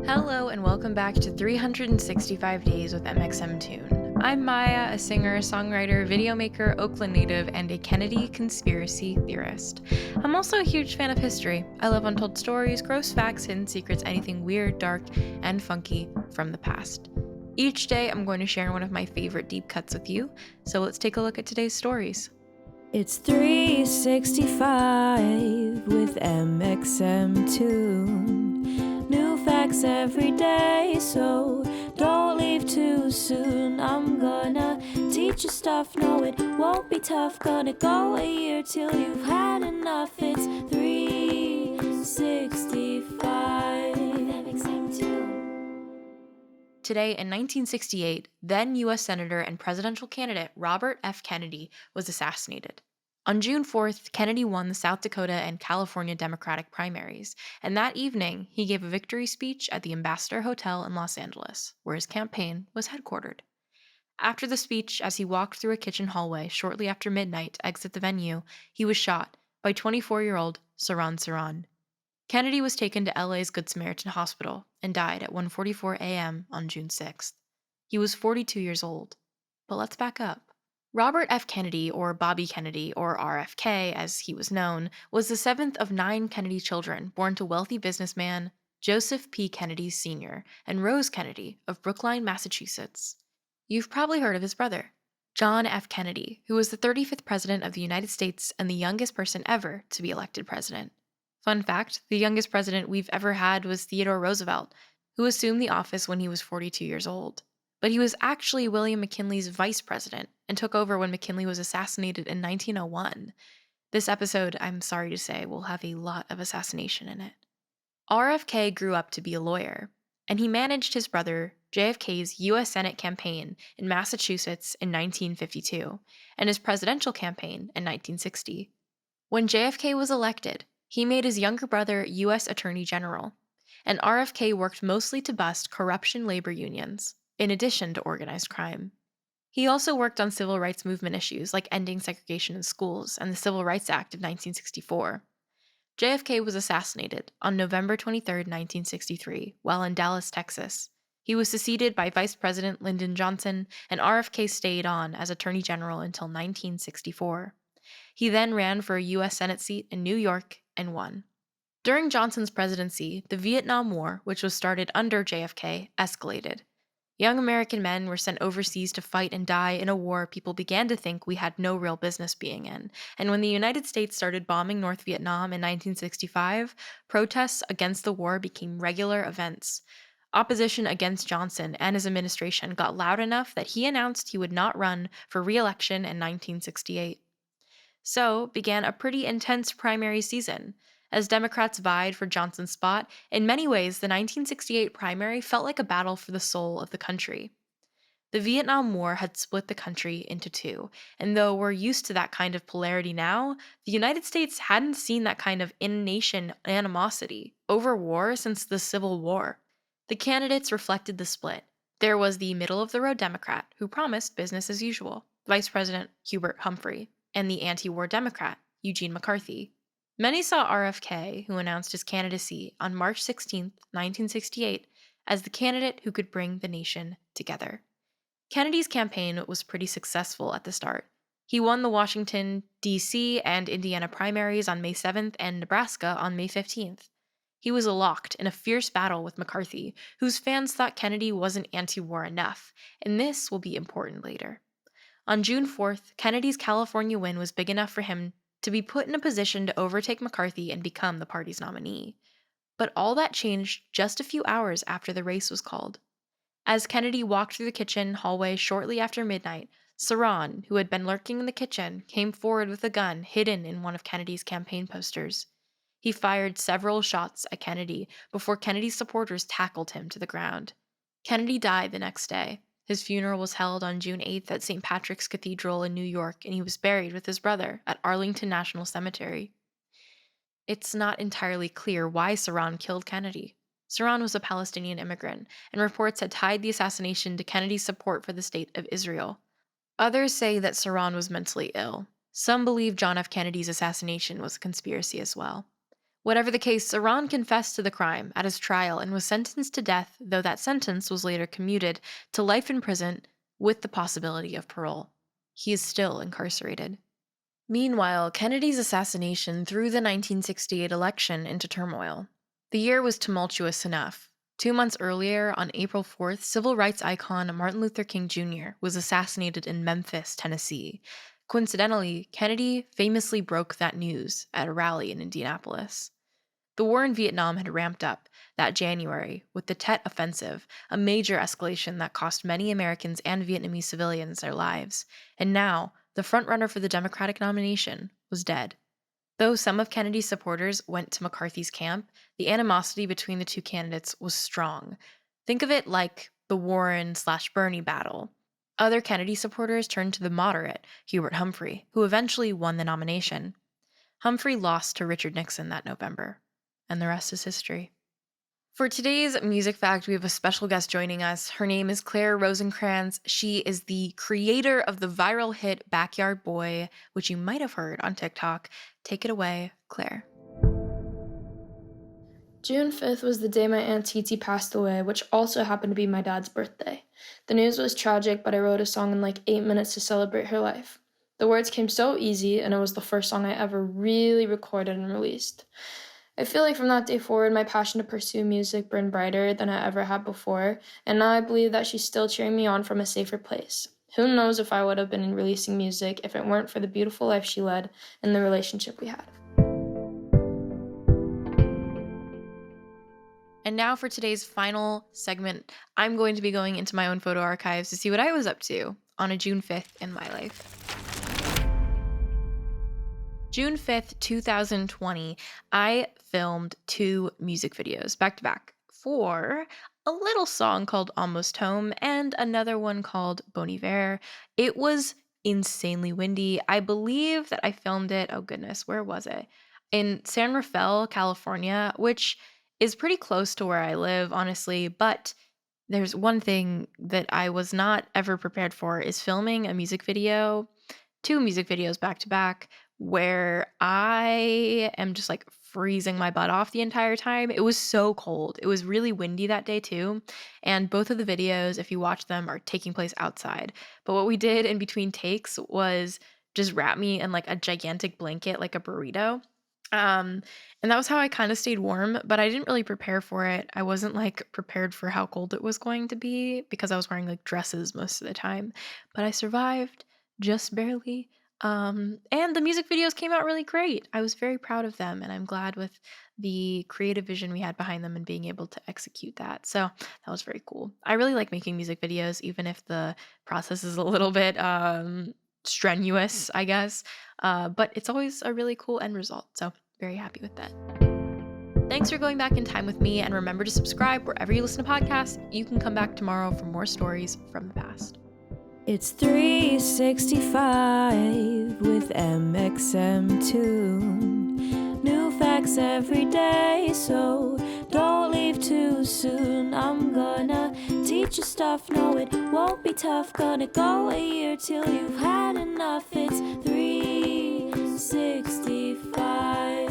Hello and welcome back to 365 Days with mxmtoon. I'm Maia, a singer, songwriter, videomaker, Oakland native, and a Kennedy conspiracy theorist. I'm also a huge fan of history. I love untold stories, gross facts, hidden secrets, anything weird, dark, and funky from the past. Each day, I'm going to share one of my favorite deep cuts with you, so let's take a look at today's stories. It's 365 with mxmtoon. New facts every day, so don't leave too soon. I'm gonna teach you stuff, no it won't be tough. Gonna go a year till you've had enough. It's 365 mxmtoon. Today, in 1968, then U.S. Senator and presidential candidate Robert F. Kennedy was assassinated. On June 4th, Kennedy won the South Dakota and California Democratic primaries, and that evening, he gave a victory speech at the Ambassador Hotel in Los Angeles, where his campaign was headquartered. After the speech, as he walked through a kitchen hallway shortly after midnight to exit the venue, he was shot by 24-year-old Sirhan. Kennedy was taken to LA's Good Samaritan Hospital and died at 1:44 a.m. on June 6th. He was 42 years old. But let's back up. Robert F. Kennedy, or Bobby Kennedy, or RFK as he was known, was the seventh of 9 Kennedy children born to wealthy businessman Joseph P. Kennedy Sr. and Rose Kennedy of Brookline, Massachusetts. You've probably heard of his brother, John F. Kennedy, who was the 35th president of the United States and the youngest person ever to be elected president. Fun fact, the youngest president we've ever had was Theodore Roosevelt, who assumed the office when he was 42 years old. But he was actually William McKinley's vice president and took over when McKinley was assassinated in 1901. This episode, I'm sorry to say, will have a lot of assassination in it. RFK grew up to be a lawyer, and he managed his brother JFK's U.S. Senate campaign in Massachusetts in 1952 and his presidential campaign in 1960. When JFK was elected, he made his younger brother U.S. Attorney General, and RFK worked mostly to bust corruption labor unions, in addition to organized crime. He also worked on civil rights movement issues like ending segregation in schools and the Civil Rights Act of 1964. JFK was assassinated on November 23, 1963, while in Dallas, Texas. He was succeeded by Vice President Lyndon Johnson, and RFK stayed on as Attorney General until 1964. He then ran for a U.S. Senate seat in New York and won. During Johnson's presidency, the Vietnam War, which was started under JFK, escalated. Young American men were sent overseas to fight and die in a war people began to think we had no real business being in, and when the United States started bombing North Vietnam in 1965, protests against the war became regular events. Opposition against Johnson and his administration got loud enough that he announced he would not run for re-election in 1968. So began a pretty intense primary season. As Democrats vied for Johnson's spot, in many ways the 1968 primary felt like a battle for the soul of the country. The Vietnam War had split the country into two, and though we're used to that kind of polarity now, the United States hadn't seen that kind of in-nation animosity over war since the Civil War. The candidates reflected the split. There was the middle-of-the-road Democrat, who promised business as usual, Vice President Hubert Humphrey, and the anti-war Democrat, Eugene McCarthy. Many saw RFK, who announced his candidacy on March 16, 1968, as the candidate who could bring the nation together. Kennedy's campaign was pretty successful at the start. He won the Washington, D.C. and Indiana primaries on May 7th and Nebraska on May 15th. He was locked in a fierce battle with McCarthy, whose fans thought Kennedy wasn't anti-war enough, and this will be important later. On June 4th, Kennedy's California win was big enough for him to be put in a position to overtake McCarthy and become the party's nominee. But all that changed just a few hours after the race was called. As Kennedy walked through the kitchen hallway shortly after midnight, Sirhan, who had been lurking in the kitchen, came forward with a gun hidden in one of Kennedy's campaign posters. He fired several shots at Kennedy before Kennedy's supporters tackled him to the ground. Kennedy died the next day. His funeral was held on June 8th at St. Patrick's Cathedral in New York, and he was buried with his brother at Arlington National Cemetery. It's not entirely clear why Sirhan killed Kennedy. Sirhan was a Palestinian immigrant, and reports had tied the assassination to Kennedy's support for the State of Israel. Others say that Sirhan was mentally ill. Some believe John F. Kennedy's assassination was a conspiracy as well. Whatever the case, Saran confessed to the crime at his trial and was sentenced to death, though that sentence was later commuted to life in prison with the possibility of parole. He is still incarcerated. Meanwhile, Kennedy's assassination threw the 1968 election into turmoil. The year was tumultuous enough. 2 months earlier, on April 4th, civil rights icon Martin Luther King Jr. was assassinated in Memphis, Tennessee. Coincidentally, Kennedy famously broke that news at a rally in Indianapolis. The war in Vietnam had ramped up that January with the Tet Offensive, a major escalation that cost many Americans and Vietnamese civilians their lives. And now, the frontrunner for the Democratic nomination was dead. Though some of Kennedy's supporters went to McCarthy's camp, the animosity between the two candidates was strong. Think of it like the Warren/Bernie battle. Other Kennedy supporters turned to the moderate, Hubert Humphrey, who eventually won the nomination. Humphrey lost to Richard Nixon that November, and the rest is history. For today's music fact, we have a special guest joining us. Her name is Claire Rosinkranz. She is the creator of the viral hit Backyard Boy, which you might have heard on TikTok. Take it away, Claire. June 5th was the day my Aunt Titi passed away, which also happened to be my dad's birthday. The news was tragic, but I wrote a song in like 8 minutes to celebrate her life. The words came so easy, and it was the first song I ever really recorded and released. I feel like from that day forward, my passion to pursue music burned brighter than I ever had before, and now I believe that she's still cheering me on from a safer place. Who knows if I would have been releasing music if it weren't for the beautiful life she led and the relationship we had. And now for today's final segment, I'm going to be going into my own photo archives to see what I was up to on a June 5th in my life. June 5th, 2020, I filmed 2 music videos back to back for a little song called Almost Home and another one called Bon Iver. It was insanely windy. I believe that I filmed it, oh goodness, where was it? In San Rafael, California, which is pretty close to where I live, honestly, but there's one thing that I was not ever prepared for is filming a music video, 2 music videos back to back, where I am just like freezing my butt off the entire time. It was so cold. It was really windy that day too. And both of the videos, if you watch them, are taking place outside. But what we did in between takes was just wrap me in like a gigantic blanket, like a burrito. And that was how I kind of stayed warm, but I didn't really prepare for it. I wasn't like prepared for how cold it was going to be because I was wearing like dresses most of the time, but I survived just barely. And the music videos came out really great. I was very proud of them, and I'm glad with the creative vision we had behind them and being able to execute that. So that was very cool. I really like making music videos, even if the process is a little bit strenuous, I guess. But it's always a really cool end result. So very happy with that. Thanks for going back in time with me, and remember to subscribe wherever you listen to podcasts. You can come back tomorrow for more stories from the past. It's 365 with mxmtoon. New facts every day, so don't leave too soon. I'm gonna teach you stuff, no it won't be tough. Gonna go a year till you've had enough. It's 365.